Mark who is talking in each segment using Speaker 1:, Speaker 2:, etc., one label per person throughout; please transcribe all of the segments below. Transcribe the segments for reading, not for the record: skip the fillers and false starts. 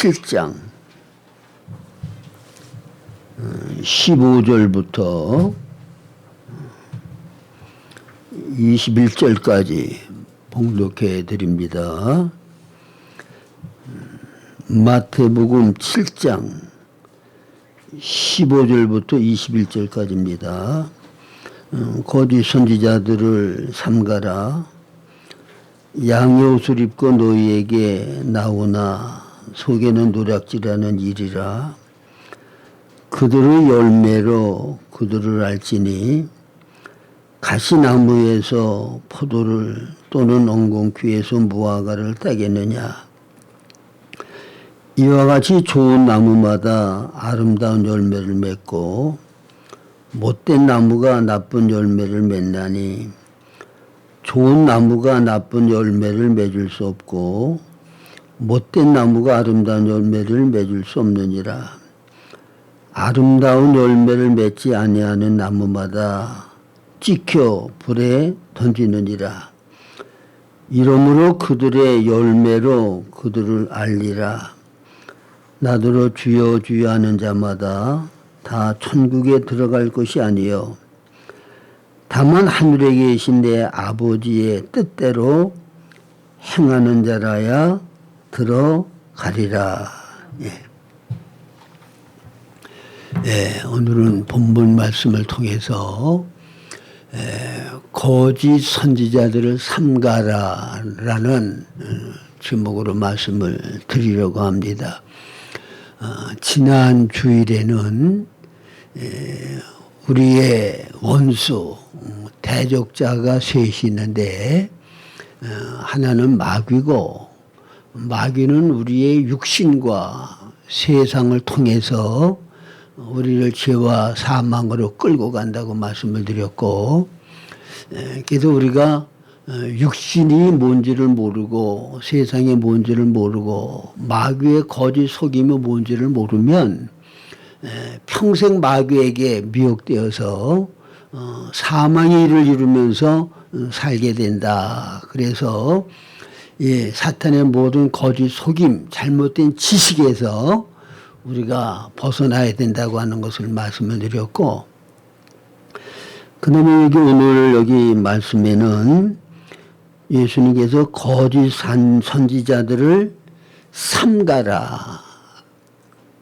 Speaker 1: 7장 15절부터 21절까지 봉독해 드립니다. 마태복음 7장 15절부터 21절까지입니다. 거짓 선지자들을 삼가라. 양의 옷을 입고 너희에게 나오나 속에는 노략질하는 일이라. 그들의 열매로 그들을 알지니 가시나무에서 포도를 또는 엉겅퀴에서 무화과를 따겠느냐. 이와 같이 좋은 나무마다 아름다운 열매를 맺고 못된 나무가 나쁜 열매를 맺나니 좋은 나무가 나쁜 열매를 맺을 수 없고 못된 나무가 아름다운 열매를 맺을 수 없느니라. 아름다운 열매를 맺지 아니하는 나무마다 찍혀 불에 던지느니라. 이러므로 그들의 열매로 그들을 알리라. 나더러 주여 주여 하는 자마다 다 천국에 들어갈 것이 아니요 다만 하늘에 계신 내 아버지의 뜻대로 행하는 자라야 들어가리라. 오늘은 본문 말씀을 통해서 거짓 선지자들을 삼가라라는 제목으로 말씀을 드리려고 합니다. 지난 주일에는 우리의 원수 대적자가 셋이 있는데 하나는 마귀고 마귀는 우리의 육신과 세상을 통해서 우리를 죄와 사망으로 끌고 간다고 말씀을 드렸고, 그래서 우리가 육신이 뭔지를 모르고 세상이 뭔지를 모르고 마귀의 거짓 속임이 뭔지를 모르면 평생 마귀에게 미혹되어서 사망의 일을 이루면서 살게 된다. 그래서 사탄의 모든 거짓 속임, 잘못된 지식에서 우리가 벗어나야 된다고 하는 것을 말씀을 드렸고, 그 다음에 오늘 여기 말씀에는 예수님께서 거짓 선지자들을 삼가라.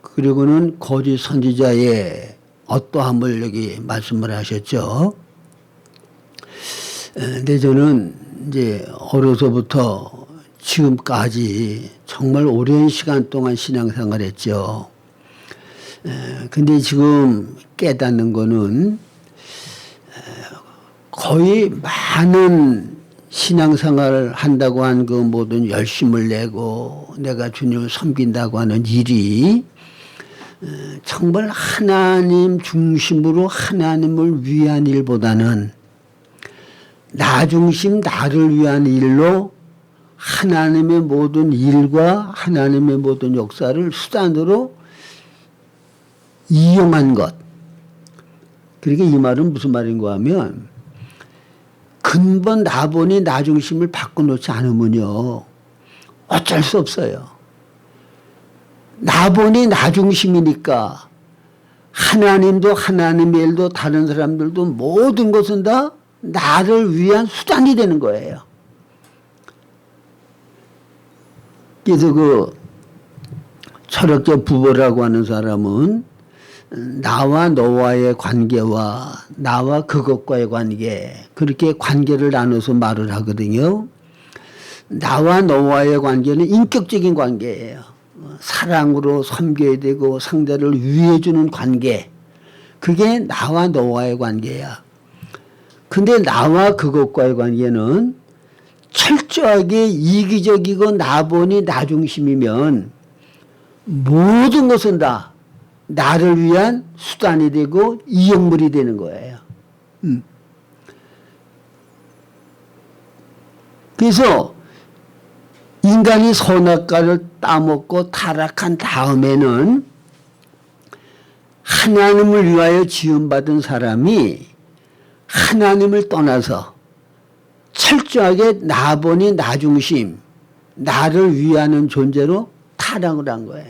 Speaker 1: 그리고는 거짓 선지자의 어떠함을 여기 말씀을 하셨죠. 근데 저는 이제 어려서부터 지금까지 정말 오랜 시간 동안 신앙생활을 했죠. 근데 지금 깨닫는 거는 거의 많은 신앙생활을 한다고 한 그 모든 열심을 내고 내가 주님을 섬긴다고 하는 일이 정말 하나님 중심으로 하나님을 위한 일보다는 나 중심 나를 위한 일로 하나님의 모든 일과 하나님의 모든 역사를 수단으로 이용한 것. 그러니까 이 말은 무슨 말인가 하면 근본 나본이 나 중심을 바꿔놓지 않으면요 어쩔 수 없어요. 나본이 나 중심이니까 하나님도 하나님의 일도 다른 사람들도 모든 것은 다 나를 위한 수단이 되는 거예요. 그래서 그 철학자 부보라고 하는 사람은 나와 너와의 관계와 나와 그것과의 관계, 그렇게 관계를 나눠서 말을 하거든요. 나와 너와의 관계는 인격적인 관계예요. 사랑으로 섬겨야 되고 상대를 위해주는 관계. 그게 나와 너와의 관계야. 근데 나와 그것과의 관계는 철저하게 이기적이고 나본이 나 중심이면 모든 것은 다 나를 위한 수단이 되고 이용물이 되는 거예요. 그래서 인간이 선악과를 따먹고 타락한 다음에는 하나님을 위하여 지음받은 사람이 하나님을 떠나서 철저하게 나본이 나 중심, 나를 위하는 존재로 타락을 한 거예요.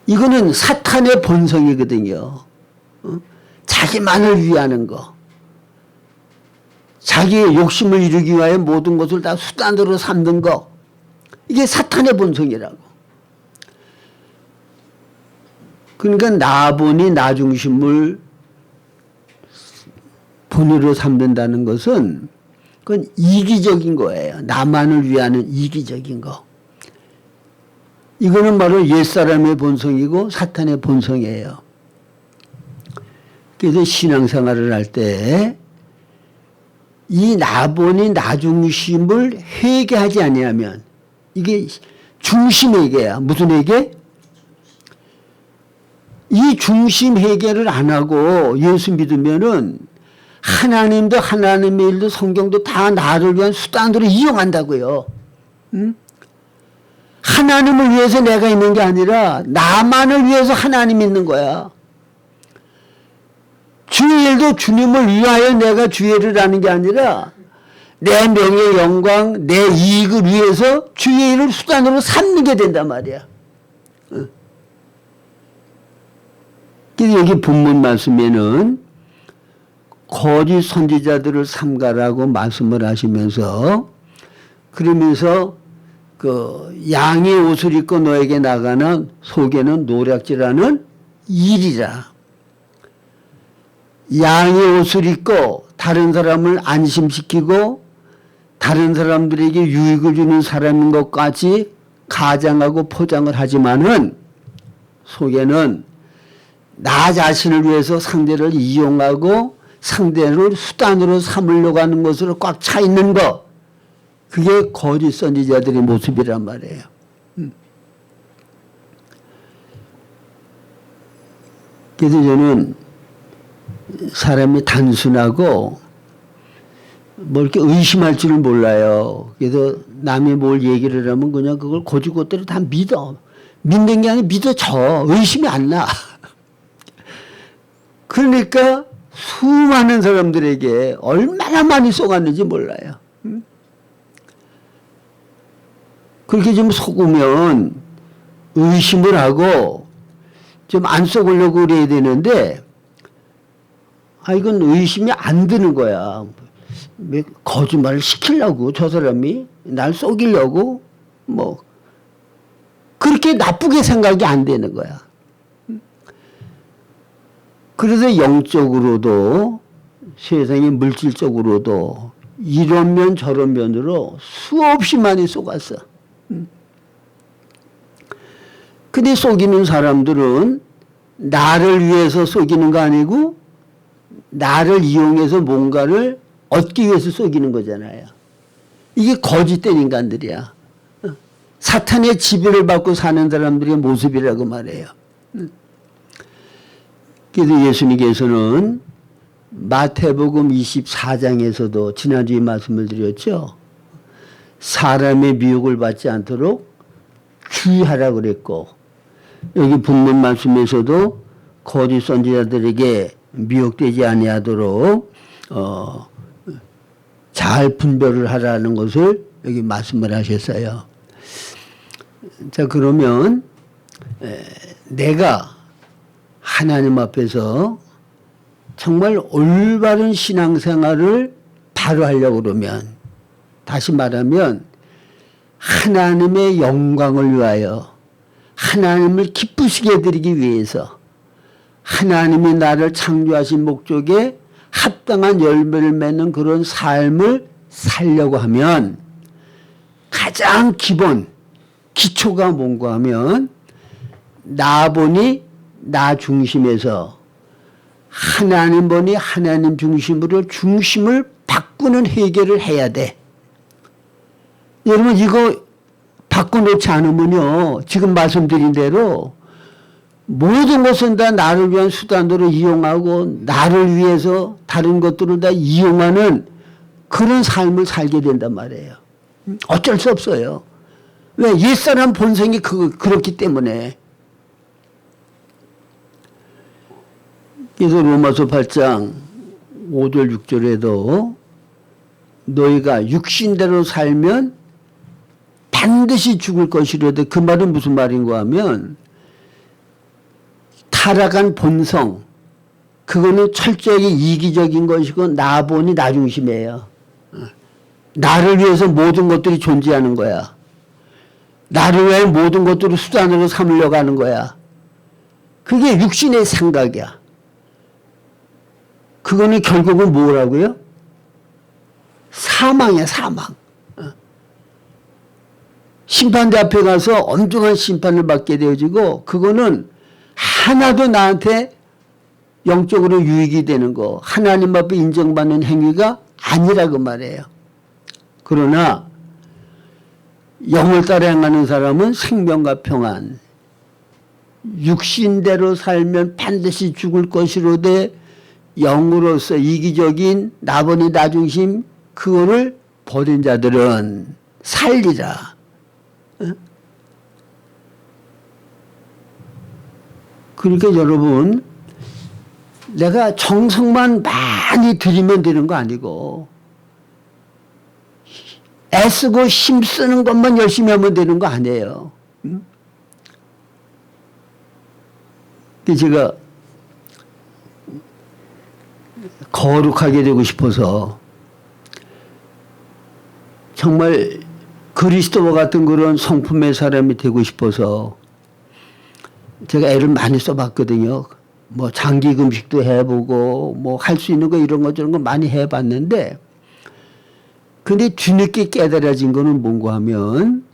Speaker 1: 이거는 사탄의 본성이거든요. 자기만을 위하는 거. 자기의 욕심을 이루기 위하여 모든 것을 다 수단으로 삼는 거. 이게 사탄의 본성이라고. 그러니까 나본이 나 중심을 본으로 삼는다는 것은 그건 이기적인 거예요. 나만을 위하는 이기적인 거. 이거는 바로 옛사람의 본성이고 사탄의 본성이에요. 그래서 신앙생활을 할 때 이 나본이 나 중심을 회개하지 아니하면 이게 중심회개야. 무슨 회개? 이 중심 회개를 안 하고 예수 믿으면은 하나님도 하나님의 일도 성경도 다 나를 위한 수단으로 이용한다고요. 응? 하나님을 위해서 내가 있는 게 아니라 나만을 위해서 하나님 있는 거야. 주의 일도 주님을 위하여 내가 주의 일을 하는 게 아니라 내 명예 영광 내 이익을 위해서 주의 일을 수단으로 삼는 게 된단 말이야. 응. 그래서 여기 본문 말씀에는 거짓 선지자들을 삼가라고 말씀을 하시면서 그러면서 그 양의 옷을 입고 너에게 나가나 속에는 노략질하는 일이라. 양의 옷을 입고 다른 사람을 안심시키고 다른 사람들에게 유익을 주는 사람인 것까지 가장하고 포장을 하지만은 속에는 나 자신을 위해서 상대를 이용하고 상대를 수단으로 삼으려고 하는 것으로 꽉 차 있는 것. 그게 거짓 선지자들의 모습이란 말이에요. 그래서 저는 사람이 단순하고 뭐 이렇게 의심할 줄을 몰라요. 그래서 남이 뭘 얘기를 하면 그냥 그걸 고지고대로 다 믿어. 믿는 게 아니라 믿어져. 의심이 안 나. 그러니까 수많은 사람들에게 얼마나 많이 속았는지 몰라요. 그렇게 좀 속으면 의심을 하고 좀 안 속으려고 그래야 되는데 이건 의심이 안 드는 거야. 거짓말을 시키려고 저 사람이 날 속이려고 뭐 그렇게 나쁘게 생각이 안 되는 거야. 그래서 영적으로도 세상의 물질적으로도 이런 면 저런 면으로 수없이 많이 속았어. 근데 속이는 사람들은 나를 위해서 속이는 거 아니고 나를 이용해서 뭔가를 얻기 위해서 속이는 거잖아요. 이게 거짓된 인간들이야. 사탄의 지배를 받고 사는 사람들의 모습이라고 말해요. 그래서 예수님께서는 마태복음 24장에서도 지난주에 말씀을 드렸죠. 사람의 미혹을 받지 않도록 주의하라고 그랬고 여기 본문 말씀에서도 거짓 선지자들에게 미혹되지 아니하도록 잘 분별을 하라는 것을 여기 말씀을 하셨어요. 자, 그러면 내가 하나님 앞에서 정말 올바른 신앙생활을 바로 하려고 그러면 다시 말하면 하나님의 영광을 위하여 하나님을 기쁘시게 해드리기 위해서 하나님이 나를 창조하신 목적에 합당한 열매를 맺는 그런 삶을 살려고 하면 가장 기본 기초가 뭔가 하면 나본이 나 중심에서 하나님 본이 하나님 중심으로 중심을 바꾸는 회개를 해야 돼. 여러분 이거 바꿔놓지 않으면요 지금 말씀드린 대로 모든 것은 다 나를 위한 수단으로 이용하고 나를 위해서 다른 것들을 다 이용하는 그런 삶을 살게 된단 말이에요. 어쩔 수 없어요. 왜? 옛사람 본성이 그렇기 때문에. 그래서 로마서 8장 5절 6절에도 너희가 육신대로 살면 반드시 죽을 것이로되 그 말은 무슨 말인가 하면 타락한 본성 그거는 철저하게 이기적인 것이고 나 보니 나 중심이에요. 나를 위해서 모든 것들이 존재하는 거야. 나를 위해 모든 것들을 수단으로 삼으려고 하는 거야. 그게 육신의 생각이야. 그거는 결국은 뭐라고요? 사망이야, 사망. 심판대 앞에 가서 엄중한 심판을 받게 되어지고 그거는 하나도 나한테 영적으로 유익이 되는 거 하나님 앞에 인정받는 행위가 아니라고 말해요. 그러나 영을 따라 행하는 사람은 생명과 평안 육신대로 살면 반드시 죽을 것이로되 영으로서 이기적인 나보니 나 중심 그거를 버린 자들은 살리라. 그러니까 여러분 내가 정성만 많이 들이면 되는 거 아니고 애쓰고 힘쓰는 것만 열심히 하면 되는 거 아니에요. 제가 거룩하게 되고 싶어서 정말 그리스도와 같은 그런 성품의 사람이 되고 싶어서 제가 애를 많이 써봤거든요. 뭐 장기 금식도 해보고 뭐 할 수 있는 거 이런 거 저런 거 많이 해봤는데 근데 뒤늦게 깨달아진 거는 뭔가 하면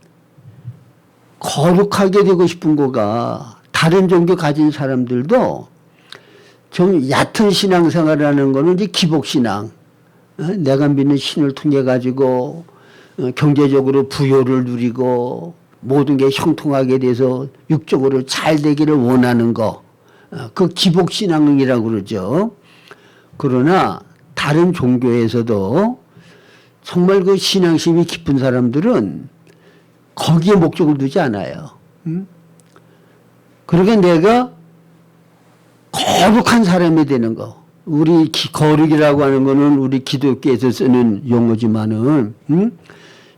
Speaker 1: 거룩하게 되고 싶은 거가 다른 종교 가진 사람들도 좀 얕은 신앙생활을 하는 거는 이제 기복신앙. 내가 믿는 신을 통해 가지고 경제적으로 부여를 누리고 모든 게 형통하게 돼서 육적으로 잘 되기를 원하는 거. 그 기복신앙이라고 그러죠. 그러나 다른 종교에서도 정말 그 신앙심이 깊은 사람들은 거기에 목적을 두지 않아요. 그러니까 내가 거룩한 사람이 되는 거. 우리 거룩이라고 하는 거는 우리 기독교에서 쓰는 용어지만은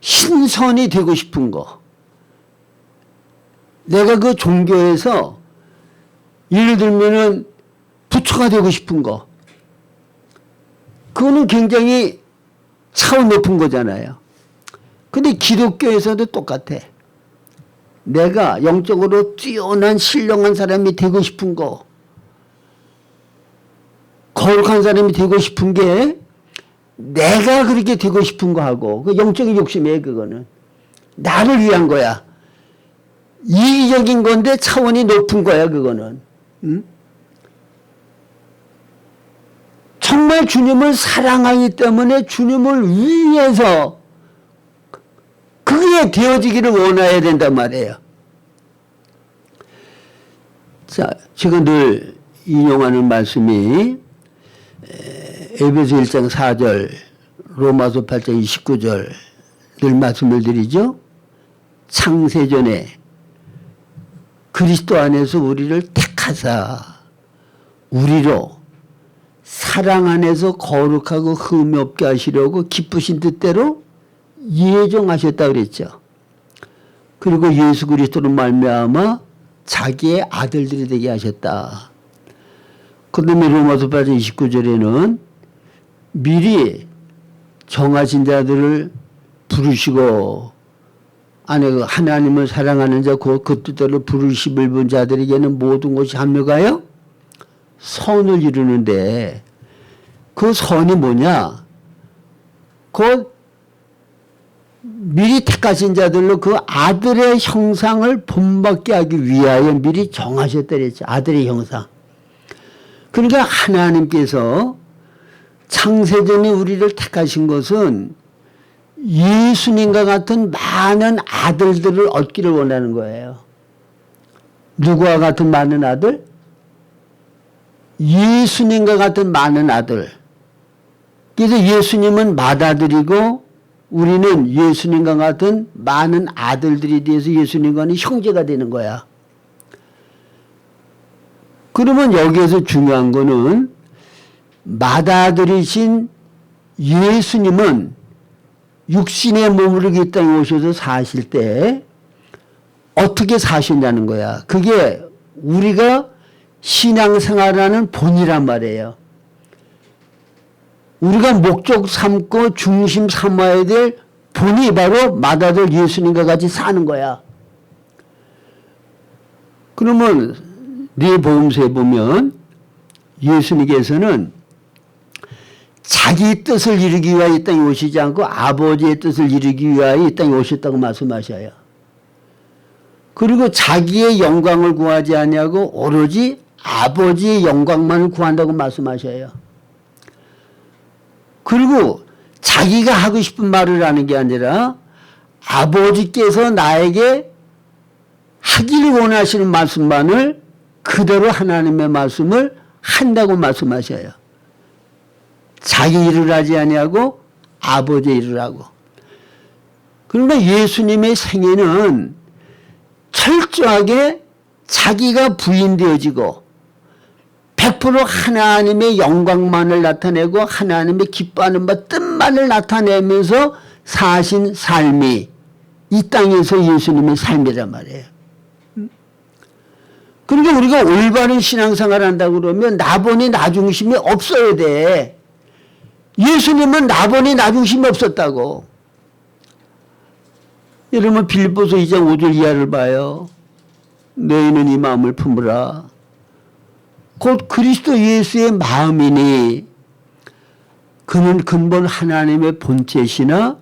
Speaker 1: 신선이 되고 싶은 거. 내가 그 종교에서 예를 들면은 부처가 되고 싶은 거. 그거는 굉장히 차원 높은 거잖아요. 근데 기독교에서도 똑같아. 내가 영적으로 뛰어난 신령한 사람이 되고 싶은 거. 거룩한 사람이 되고 싶은 게 내가 그렇게 되고 싶은 거 하고 그 영적인 욕심이에요. 그거는. 나를 위한 거야. 이기적인 건데 차원이 높은 거야. 그거는. 정말 주님을 사랑하기 때문에 주님을 위해서 그게 되어지기를 원해야 된단 말이에요. 자, 제가 늘 인용하는 말씀이 에베소 1장 4절, 로마서 8장 29절 늘 말씀을 드리죠. 창세전에 그리스도 안에서 우리를 택하사 우리로 사랑 안에서 거룩하고 흠이 없게 하시려고 기쁘신 뜻대로 예정하셨다 그랬죠. 그리고 예수 그리스도로 말미암아 자기의 아들들이 되게 하셨다. 그 다음에 로마서 8장 29절에는 미리 정하신 자들을 부르시고 안에 하나님을 사랑하는 자 그 뜻대로 부르심을 본 자들에게는 모든 것이 합력하여 선을 이루는데 그 선이 뭐냐? 그 미리 택하신 자들로 그 아들의 형상을 본받게 하기 위하여 미리 정하셨다 그랬죠. 아들의 형상. 그러니까 하나님께서 창세전에 우리를 택하신 것은 예수님과 같은 많은 아들들을 얻기를 원하는 거예요. 누구와 같은 많은 아들? 예수님과 같은 많은 아들. 그래서 예수님은 맏아들이고 우리는 예수님과 같은 많은 아들들이 돼서 예수님과는 형제가 되는 거야. 그러면 여기에서 중요한 거는 맏아들이신 예수님은 육신의 몸으로 이 땅에 오셔서 사실 때 어떻게 사신다는 거야. 그게 우리가 신앙생활하는 본이란 말이에요. 우리가 목적 삼고 중심 삼아야 될 본이 바로 맏아들 예수님과 같이 사는 거야. 그러면 뇌보험서에 보면 예수님께서는 자기 뜻을 이루기 위하여 이 땅에 오시지 않고 아버지의 뜻을 이루기 위하여 이 땅에 오셨다고 말씀하셔요. 그리고 자기의 영광을 구하지 아니하고 오로지 아버지의 영광만을 구한다고 말씀하셔요. 그리고 자기가 하고 싶은 말을 하는 게 아니라 아버지께서 나에게 하기를 원하시는 말씀만을 그대로 하나님의 말씀을 한다고 말씀하셔요. 자기 일을 하지 아니하고 아버지의 일을 하고. 그러니까 예수님의 생애는 철저하게 자기가 부인되어지고 100% 하나님의 영광만을 나타내고 하나님의 기뻐하는 바 뜻만을 나타내면서 사신 삶이 이 땅에서 예수님의 삶이란 말이에요. 그러니까 우리가 올바른 신앙생활을 한다고 그러면 나본이 나중심이 없어야 돼. 예수님은 나본이 나중심이 없었다고. 여러분 빌립보서 2장 5절 이하를 봐요. 너희는 이 마음을 품으라. 곧 그리스도 예수의 마음이니 그는 근본 하나님의 본체시나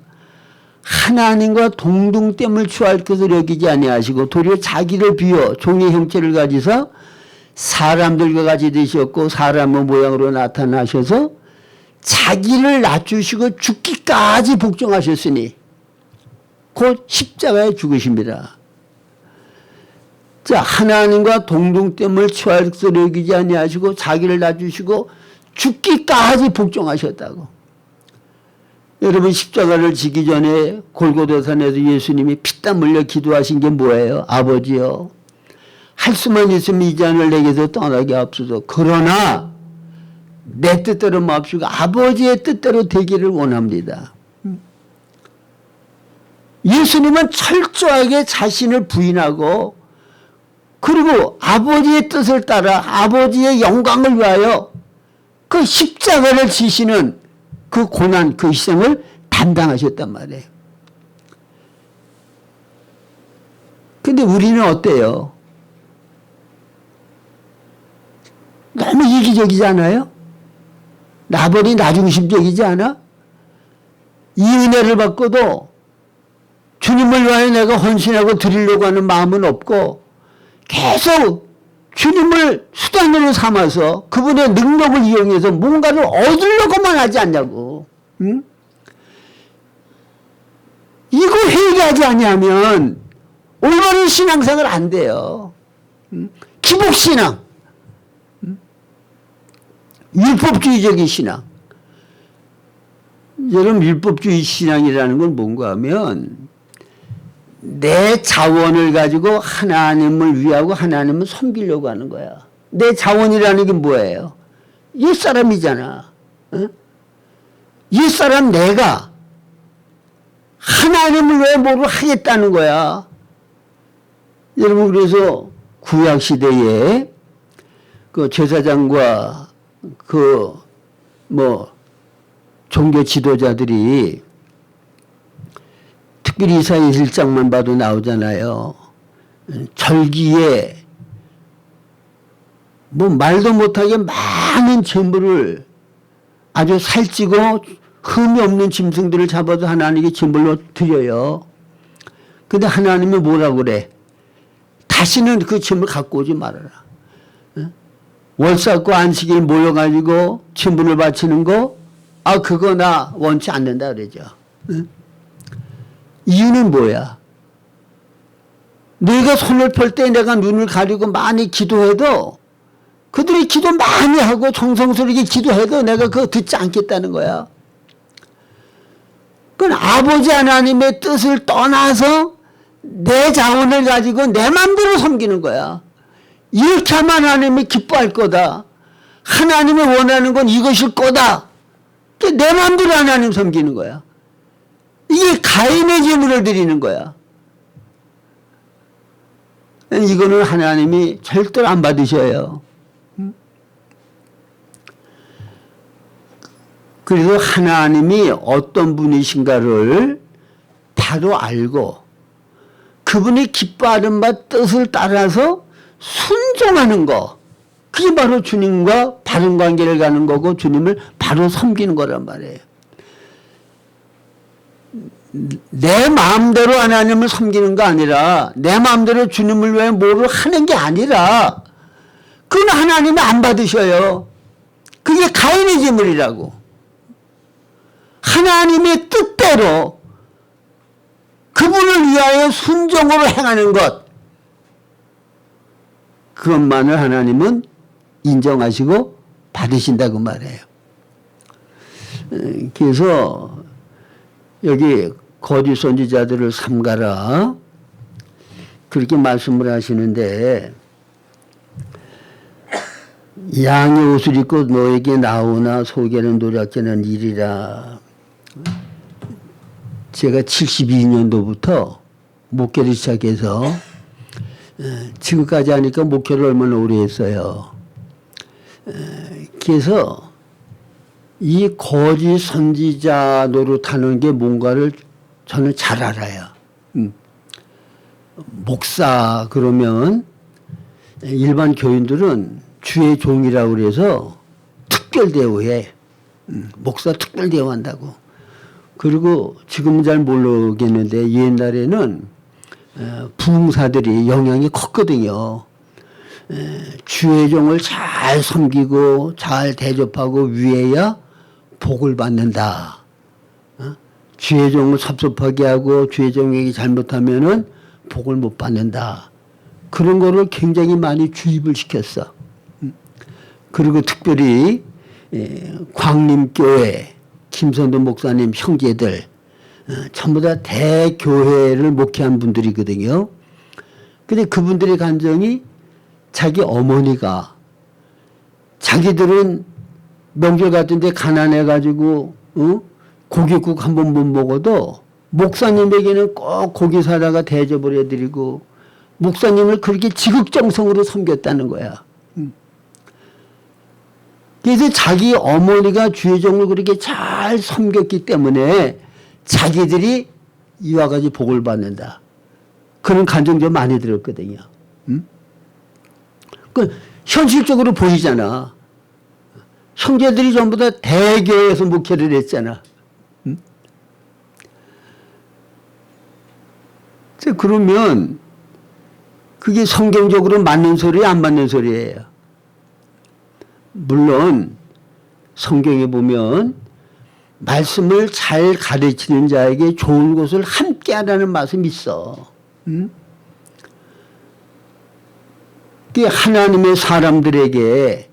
Speaker 1: 하나님과 동등됨을 취할 것을 여기지 아니하시고 도리어 자기를 비워 종의 형체를 가지사 사람들과 같이 되셨고 사람의 모양으로 나타나셔서 자기를 낮추시고 죽기까지 복종하셨으니 곧 십자가에 죽으십니다. 자, 하나님과 동등됨을 취할 것을 여기지 아니하시고 자기를 낮추시고 죽기까지 복종하셨다고. 여러분 십자가를 지기 전에 골고다산에서 예수님이 피땀 흘려 기도하신 게 뭐예요? 아버지요, 할 수만 있으면 이 잔을 내게서 떠나게 하옵소서. 그러나 내 뜻대로 마옵시고 아버지의 뜻대로 되기를 원합니다. 예수님은 철저하게 자신을 부인하고 그리고 아버지의 뜻을 따라 아버지의 영광을 위하여 그 십자가를 지시는 그 고난, 그 희생을 담당하셨단 말이에요. 근데 우리는 어때요? 너무 이기적이지 않아요? 나버리 나중심적이지 않아? 이 은혜를 받고도 주님을 위하여 내가 헌신하고 드리려고 하는 마음은 없고 계속 주님을 수단으로 삼아서 그분의 능력을 이용해서 뭔가를 얻으려고만 하지 않냐고. 응? 이거 회개하지 아니하면 올바른 신앙생활 안 돼요. 응? 기복신앙, 응? 율법주의적인 신앙. 여러분 율법주의 신앙이라는 건 뭔가 하면 내 자원을 가지고 하나님을 위하고 하나님을 섬기려고 하는 거야. 내 자원이라는 게 뭐예요? 옛사람이잖아. 어? 옛사람 내가 하나님을 왜 뭐를 하겠다는 거야. 여러분 그래서 구약시대에 그 제사장과 그 뭐 종교 지도자들이 특별히 이사야 1장만 봐도 나오잖아요. 절기에 뭐 말도 못하게 많은 제물을 아주 살찌고 흠이 없는 짐승들을 잡아서 하나님께 제물로 드려요. 근데 하나님이 뭐라고 그래? 다시는 그 제물 갖고 오지 말아라. 월삭과 안식일 모여가지고 제물을 바치는 거, 아 그거 나 원치 않는다 그러죠. 이유는 뭐야? 내가 손을 펼 때 내가 눈을 가리고 많이 기도해도 그들이 기도 많이 하고 정성스럽게 기도해도 내가 그거 듣지 않겠다는 거야. 그건 아버지 하나님의 뜻을 떠나서 내 자원을 가지고 내 마음대로 섬기는 거야. 이렇게 하면 하나님이 기뻐할 거다. 하나님이 원하는 건 이것일 거다. 내 마음대로 하나님 섬기는 거야. 이게 가인의 제물을 드리는 거야. 이거는 하나님이 절대로 안 받으셔요. 그래서 하나님이 어떤 분이신가를 바로 알고 그분이 기뻐하는 바 뜻을 따라서 순종하는 거, 그게 바로 주님과 바른 관계를 가는 거고 주님을 바로 섬기는 거란 말이에요. 내 마음대로 하나님을 섬기는 거 아니라 내 마음대로 주님을 위해 뭐를 하는 게 아니라 그건 하나님이 안 받으셔요. 그게 가인의 제물이라고. 하나님의 뜻대로 그분을 위하여 순종으로 행하는 것, 그것만을 하나님은 인정하시고 받으신다고 말해요. 그래서 여기 거짓 선지자들을 삼가라 그렇게 말씀을 하시는데, 양의 옷을 입고 너에게 나오나 속에는 노략질하는 일이라. 제가 72년도부터 목회를 시작해서 지금까지 하니까 목회를 얼마나 오래 했어요. 그래서 이 거짓 선지자 노릇하는 게 뭔가를 저는 잘 알아요. 목사 그러면 일반 교인들은 주의 종이라고 그래서 특별 대우해. 목사 특별 대우한다고. 그리고 지금은 잘 모르겠는데 옛날에는 부흥사들이 영향이 컸거든요. 주의 종을 잘 섬기고 잘 대접하고 위해야 복을 받는다. 주의 종을 섭섭하게 하고 주의 종에게 잘못하면은 복을 못 받는다. 그런 거를 굉장히 많이 주입을 시켰어. 그리고 특별히 광림교회 김선도 목사님 형제들 전부 다 대교회를 목회한 분들이거든요. 근데 그분들의 감정이 자기 어머니가 자기들은 명절 같은 데 가난해가지고 고깃국 한 번 못 먹어도 목사님에게는 꼭 고기 사다가 대접을 해드리고 목사님을 그렇게 지극정성으로 섬겼다는 거야. 그래서 자기 어머니가 주의 종을 그렇게 잘 섬겼기 때문에 자기들이 이와 같이 복을 받는다. 그런 감정 좀 많이 들었거든요. 그 현실적으로 보이잖아. 형제들이 전부 다 대교회에서 목회를 했잖아. 그러면 그게 성경적으로 맞는 소리 안 맞는 소리예요. 물론 성경에 보면 말씀을 잘 가르치는 자에게 좋은 것을 함께 하라는 말씀이 있어. 그게 하나님의 사람들에게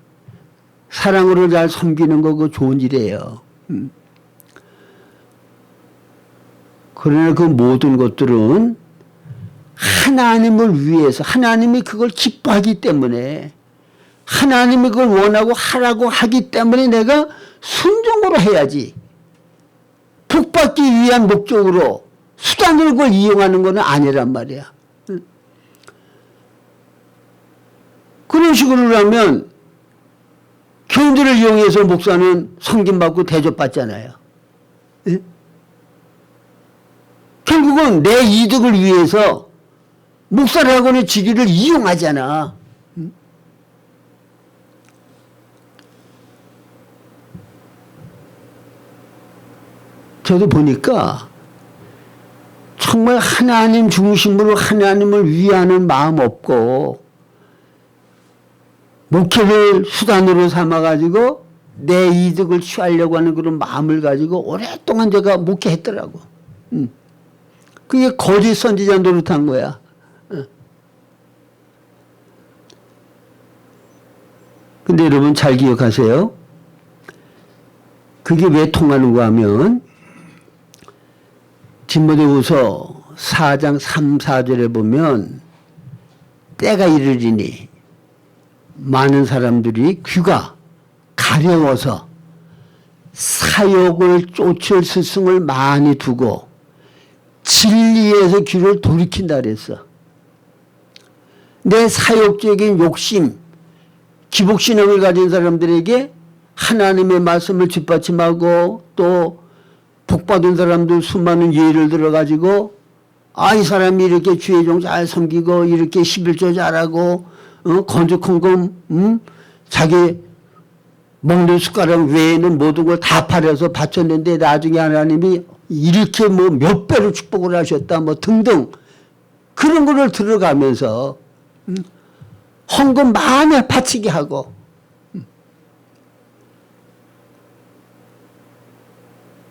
Speaker 1: 사랑으로 잘 섬기는 거 그 좋은 일이에요. 그러나 그 모든 것들은 하나님을 위해서 하나님이 그걸 기뻐하기 때문에 하나님이 그걸 원하고 하라고 하기 때문에 내가 순종으로 해야지. 복받기 위한 목적으로 수단으로 그걸 이용하는 건 아니란 말이야. 그런 식으로 하면 교인들을 이용해서 목사는 섬김받고 대접받잖아요. 결국은 내 이득을 위해서 목사라고는 직위를 이용하잖아. 저도 보니까 정말 하나님 중심으로 하나님을 위하는 마음 없고 목회를 수단으로 삼아가지고 내 이득을 취하려고 하는 그런 마음을 가지고 오랫동안 제가 목회했더라고. 그게 거짓 선지자 노릇한 거야. 근데 여러분 잘 기억하세요. 그게 왜 통하는가 하면 디모데후서 4장 3, 4절에 보면 때가 이르리니 많은 사람들이 귀가 가려워서 사욕을 쫓을 스승을 많이 두고 진리에서 귀를 돌이킨다 그랬어. 내 사욕적인 욕심, 기복신앙을 가진 사람들에게 하나님의 말씀을 뒷받침하고 또 복받은 사람들 수많은 예를 들어가지고 이 사람이 이렇게 주의 종 잘 섬기고 이렇게 11조 잘하고 건조콩금 자기 먹는 숟가락 외에는 모든 걸 다 팔아서 바쳤는데 나중에 하나님이 이렇게 뭐 몇 배로 축복을 하셨다 뭐 등등 그런 거를 들어가면서 헌금 많이 바치게 하고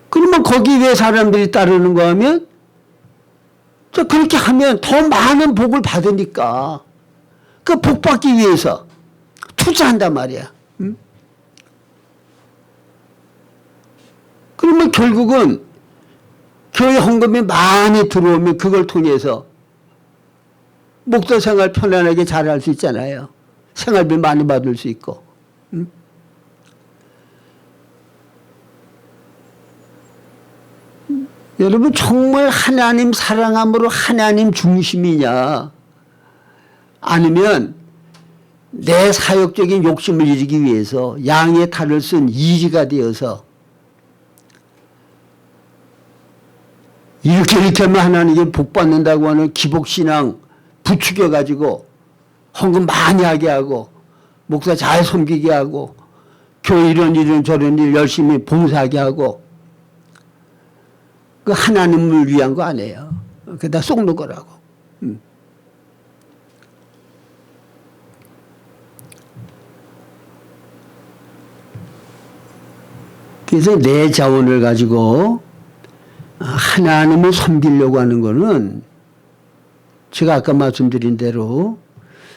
Speaker 1: 그러면 거기 왜 사람들이 따르는 거 하면 그렇게 하면 더 많은 복을 받으니까 그 복 받기 위해서 투자한단 말이야. 그러면 결국은 교회 헌금이 많이 들어오면 그걸 통해서 목사 생활 편안하게 잘할 수 있잖아요. 생활비 많이 받을 수 있고. 여러분 정말 하나님 사랑함으로 하나님 중심이냐 아니면 내 사역적인 욕심을 이루기 위해서 양의 탈을 쓴 이지가 되어서 이렇게 하면 하나님께 복 받는다고 하는 기복신앙 부추겨가지고 헌금 많이 하게 하고 목사 잘 섬기게 하고 교회 이런 저런 일 열심히 봉사하게 하고 그 하나님을 위한 거 아니에요. 그다 속는 거라고. 그래서 내 자원을 가지고 하나님을 섬기려고 하는 거는 제가 아까 말씀드린 대로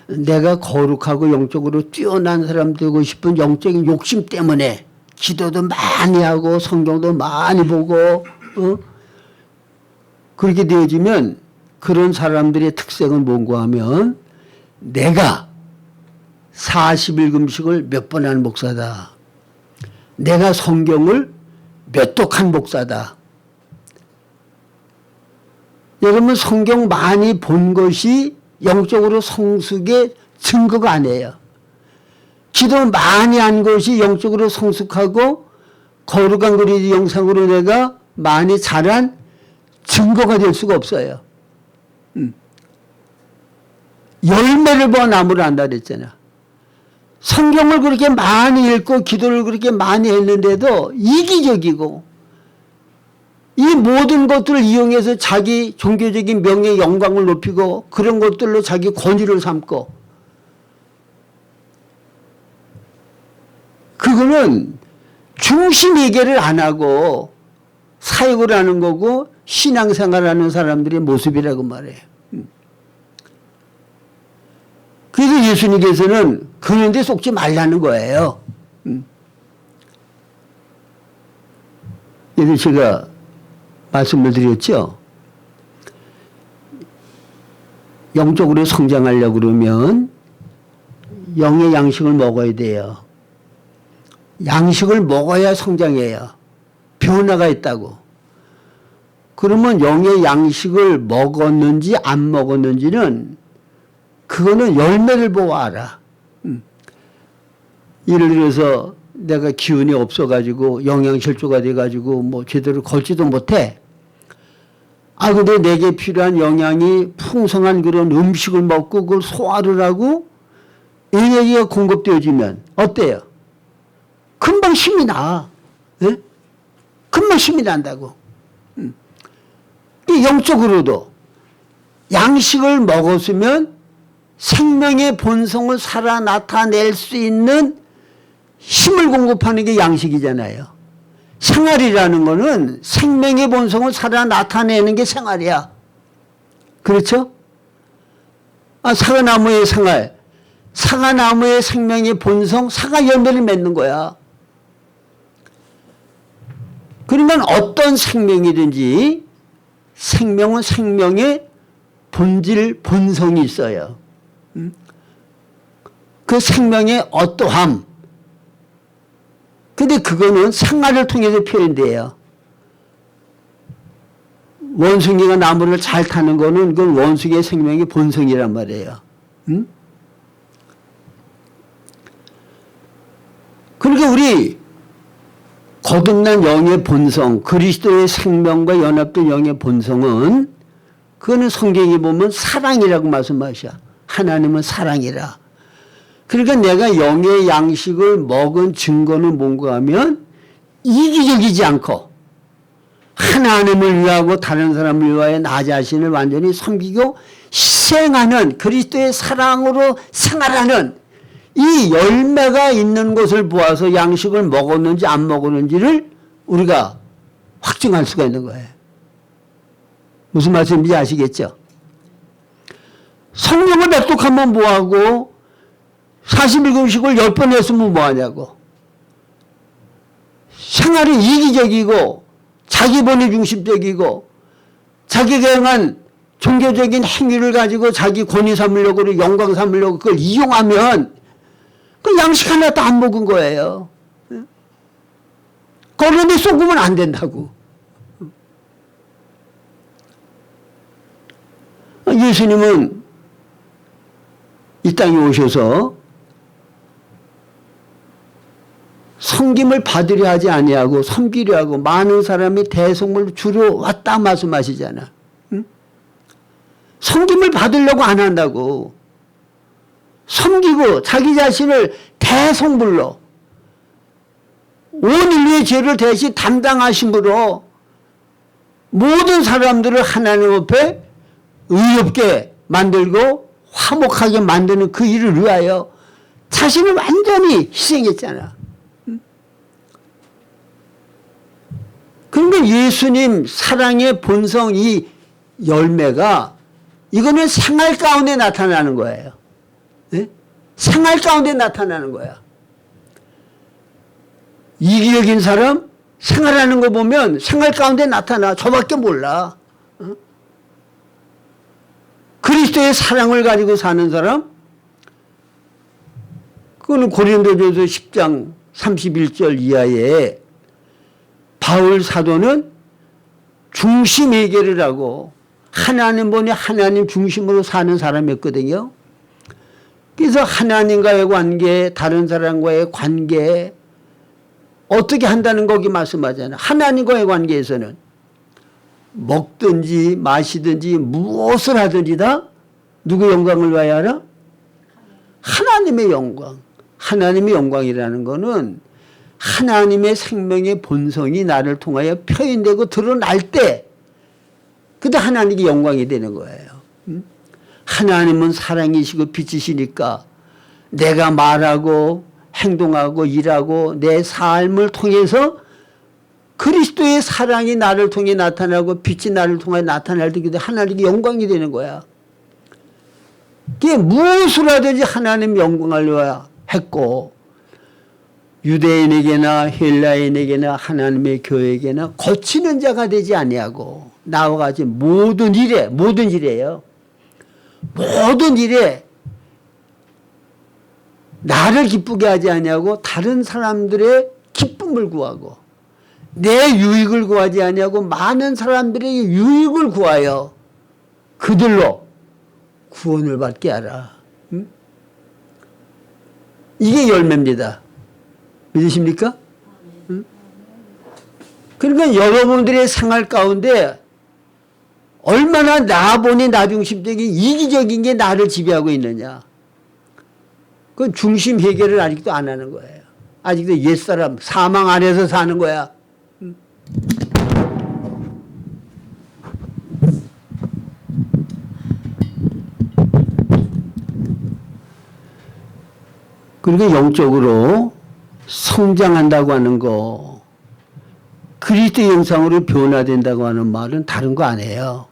Speaker 1: 내가 거룩하고 영적으로 뛰어난 사람 되고 싶은 영적인 욕심 때문에 기도도 많이 하고 성경도 많이 보고 그렇게 되어지면 그런 사람들의 특색은 뭔가 하면 내가 40일 금식을 몇 번 한 목사다. 내가 성경을 몇 독한 목사다. 여러분 성경 많이 본 것이 영적으로 성숙의 증거가 아니에요. 기도 많이 한 것이 영적으로 성숙하고 거룩한 그리스도 영상으로 내가 많이 자란 증거가 될 수가 없어요. 열매를 보아 나무를 안다 그랬잖아. 성경을 그렇게 많이 읽고 기도를 그렇게 많이 했는데도 이기적이고 이 모든 것들을 이용해서 자기 종교적인 명예 영광을 높이고 그런 것들로 자기 권위를 삼고 그거는 중심 얘기를 안 하고 사역을 하는 거고 신앙생활하는 사람들의 모습이라고 말해요. 그래서 예수님께서는 그런 데 속지 말라는 거예요. 그래서 제가 말씀을 드렸죠. 영적으로 성장하려고 그러면 영의 양식을 먹어야 돼요. 양식을 먹어야 성장해요. 변화가 있다고. 그러면 영의 양식을 먹었는지 안 먹었는지는 그거는 열매를 보고 알아. 예를 들어서 내가 기운이 없어가지고 영양실조가 돼가지고 뭐 제대로 걷지도 못해. 근데 내게 필요한 영양이 풍성한 그런 음식을 먹고 그걸 소화를 하고 에너지가 공급되어지면 어때요? 금방 힘이 나. 예? 금방 힘이 난다고. 영적으로도 양식을 먹었으면 생명의 본성을 살아 나타낼 수 있는 힘을 공급하는 게 양식이잖아요. 생활이라는 거는 생명의 본성을 살아 나타내는 게 생활이야. 그렇죠? 사과나무의 생활. 사과나무의 생명의 본성, 사과 열매를 맺는 거야. 그러면 어떤 생명이든지 생명은 생명의 본질, 본성이 있어요. 그 생명의 어떠함. 근데 그거는 생활을 통해서 표현돼요. 원숭이가 나무를 잘 타는 거는 그건 원숭이의 생명의 본성이란 말이에요. 응? 그러니까 우리 거듭난 영의 본성, 그리스도의 생명과 연합된 영의 본성은 그거는 성경에 보면 사랑이라고 말씀하셔. 하나님은 사랑이라. 그러니까 내가 영의 양식을 먹은 증거는 뭔가 하면 이기적이지 않고 하나님을 위하고 다른 사람을 위하여 나 자신을 완전히 섬기고 희생하는 그리스도의 사랑으로 생활하는 이 열매가 있는 것을 보아서 양식을 먹었는지 안 먹었는지를 우리가 확증할 수가 있는 거예요. 무슨 말씀인지 아시겠죠? 성령을 냅독하면 뭐하고 40일금식을 10번 했으면 뭐하냐고. 생활이 이기적이고 자기 본위 중심적이고 자기가 행한 종교적인 행위를 가지고 자기 권위 삼으려고 영광 삼으려고 그걸 이용하면 그 양식 하나도 안 먹은 거예요. 거름에 쏟으면 안 된다고. 예수님은 이 땅에 오셔서 섬김을 받으려 하지 아니하고 섬기려 하고 많은 사람이 대속물을 주러 왔다 말씀하시잖아. 응? 섬김을 받으려고 안 한다고. 섬기고 자기 자신을 대속물로 온 인류의 죄를 대신 담당하심으로 모든 사람들을 하나님 앞에 의롭게 만들고 화목하게 만드는 그 일을 위하여 자신을 완전히 희생했잖아. 그러니까 예수님 사랑의 본성 이 열매가 이거는 생활 가운데 나타나는 거예요. 네? 생활 가운데 나타나는 거야. 이기적인 사람 생활하는 거 보면 생활 가운데 나타나. 저밖에 몰라. 그리스도의 사랑을 가지고 사는 사람 그거는 고린도전서 10장 31절 이하에 바울 사도는 중심 회개를 하고 하나님 보니 하나님 중심으로 사는 사람이었거든요. 그래서 하나님과의 관계, 다른 사람과의 관계 어떻게 한다는 거기 말씀하잖아요. 하나님과의 관계에서는 먹든지 마시든지 무엇을 하든지 다 누구 영광을 위하여 하라? 하나님의 영광. 하나님의 영광이라는 거는 하나님의 생명의 본성이 나를 통하여 표현되고 드러날 때 그때 하나님의 영광이 되는 거예요. 하나님은 사랑이시고 빛이시니까 내가 말하고 행동하고 일하고 내 삶을 통해서 그리스도의 사랑이 나를 통해 나타나고 빛이 나를 통해 나타날 때 하나님의 영광이 되는 거야. 그게 무엇을 하든지 하나님 영광을 위하여 했고 유대인에게나 헬라인에게나 하나님의 교회에게나 거치는 자가 되지 아니하고 나와 같이 모든 일에 모든 일에요. 모든 일에 나를 기쁘게 하지 아니하고 다른 사람들의 기쁨을 구하고 내 유익을 구하지 아니하고 많은 사람들의 유익을 구하여 그들로 구원을 받게 하라. 응? 이게 열매입니다. 믿으십니까? 응? 그러니까 여러분들의 생활 가운데 얼마나 나 보니 나 중심적인 이기적인 게 나를 지배하고 있느냐. 그 중심 해결을 아직도 안 하는 거예요. 아직도 옛사람 사망 안에서 사는 거야. 그리고 영적으로 성장한다고 하는 거, 그리스도 형상으로 변화된다고 하는 말은 다른 거 아니에요.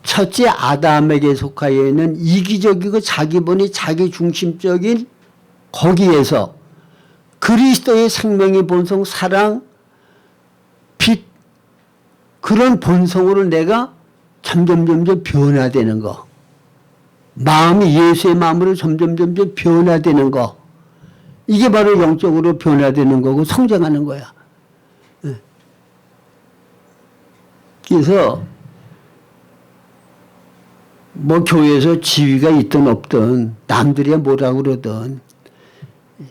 Speaker 1: 첫째 아담에게 속하여 있는 이기적이고 자기본이 자기중심적인 거기에서 그리스도의 생명의 본성, 사랑, 빛 그런 본성으로 내가 점점 변화되는 거. 마음이 예수의 마음으로 점점 변화되는 거. 이게 바로 영적으로 변화되는 거고 성장하는 거야. 그래서 뭐 교회에서 지위가 있든 없든 남들이 뭐라고 그러든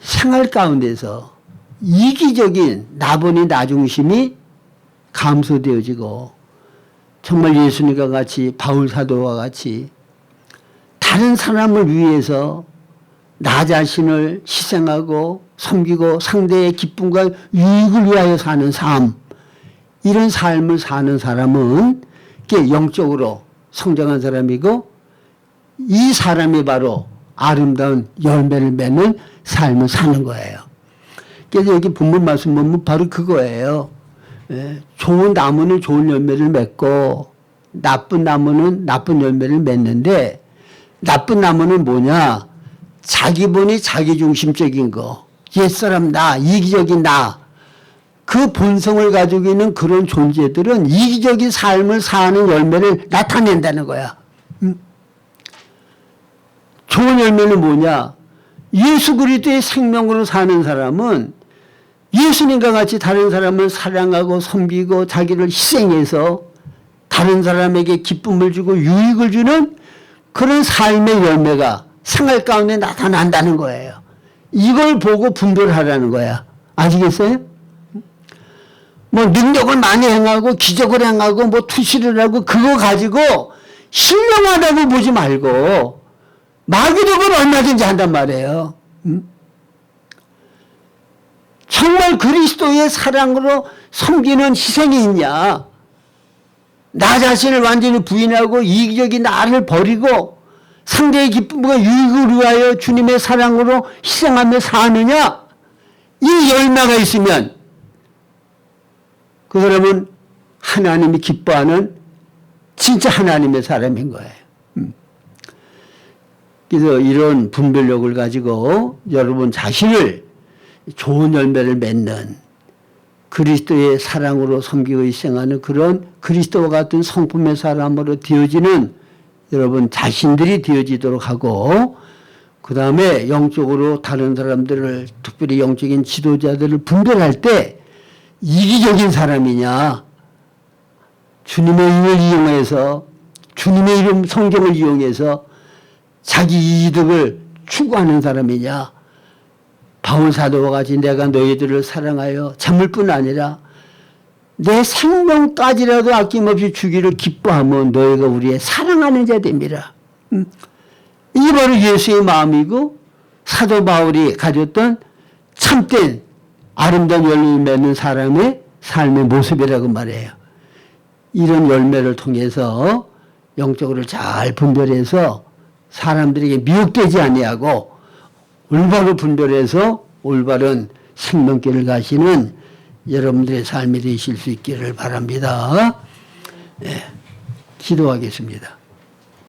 Speaker 1: 생활 가운데서 이기적인 나본의 나중심이 감소되어지고 정말 예수님과 같이 바울 사도와 같이 다른 사람을 위해서 나 자신을 희생하고 섬기고 상대의 기쁨과 유익을 위하여 사는 삶, 이런 삶을 사는 사람은 영적으로 성장한 사람이고 이 사람이 바로 아름다운 열매를 맺는 삶을 사는 거예요. 그래서 여기 본문 말씀 보면 바로 그거예요. 좋은 나무는 좋은 열매를 맺고 나쁜 나무는 나쁜 열매를 맺는데, 나쁜 나무는 뭐냐? 자기 본이 자기중심적인 거, 옛사람 나, 이기적인 나, 그 본성을 가지고 있는 그런 존재들은 이기적인 삶을 사는 열매를 나타낸다는 거야. 좋은 열매는 뭐냐? 예수 그리스도의 생명으로 사는 사람은 예수님과 같이 다른 사람을 사랑하고 섬기고 자기를 희생해서 다른 사람에게 기쁨을 주고 유익을 주는 그런 삶의 열매가 생활 가운데 나타난다는 거예요. 이걸 보고 분별하라는 거야. 아시겠어요? 뭐 능력을 많이 행하고 기적을 행하고 뭐 투시를 하고 그거 가지고 신령하다고 보지 말고 마귀력을 얼마든지 한단 말이에요. 정말 그리스도의 사랑으로 섬기는 희생이 있냐? 나 자신을 완전히 부인하고 이기적인 나를 버리고 상대의 기쁨과 유익을 위하여 주님의 사랑으로 희생하며 사느냐? 이 열매가 있으면 그 사람은 하나님이 기뻐하는 진짜 하나님의 사람인 거예요. 그래서 이런 분별력을 가지고 여러분 자신을 좋은 열매를 맺는 그리스도의 사랑으로 섬기고 희생하는 그런 그리스도와 같은 성품의 사람으로 되어지는 여러분 자신들이 되어지도록 하고, 그 다음에 영적으로 다른 사람들을, 특별히 영적인 지도자들을 분별할 때 이기적인 사람이냐, 주님의 이름을 이용해서 주님의 이름 성경을 이용해서 자기 이득을 추구하는 사람이냐, 바울 사도와 같이 내가 너희들을 사랑하여 참을 뿐 아니라 내 생명까지라도 아낌없이 주기를 기뻐하면 너희가 우리의 사랑하는 자 됩니다. 이게 바로 예수의 마음이고 사도 바울이 가졌던 참된 아름다운 열매를 맺는 사람의 삶의 모습이라고 말해요. 이런 열매를 통해서 영적으로 잘 분별해서 사람들에게 미혹되지 아니하고 올바로 분별해서 올바른 생명길을 가시는 여러분들의 삶이 되실 수 있기를 바랍니다. 네, 기도하겠습니다.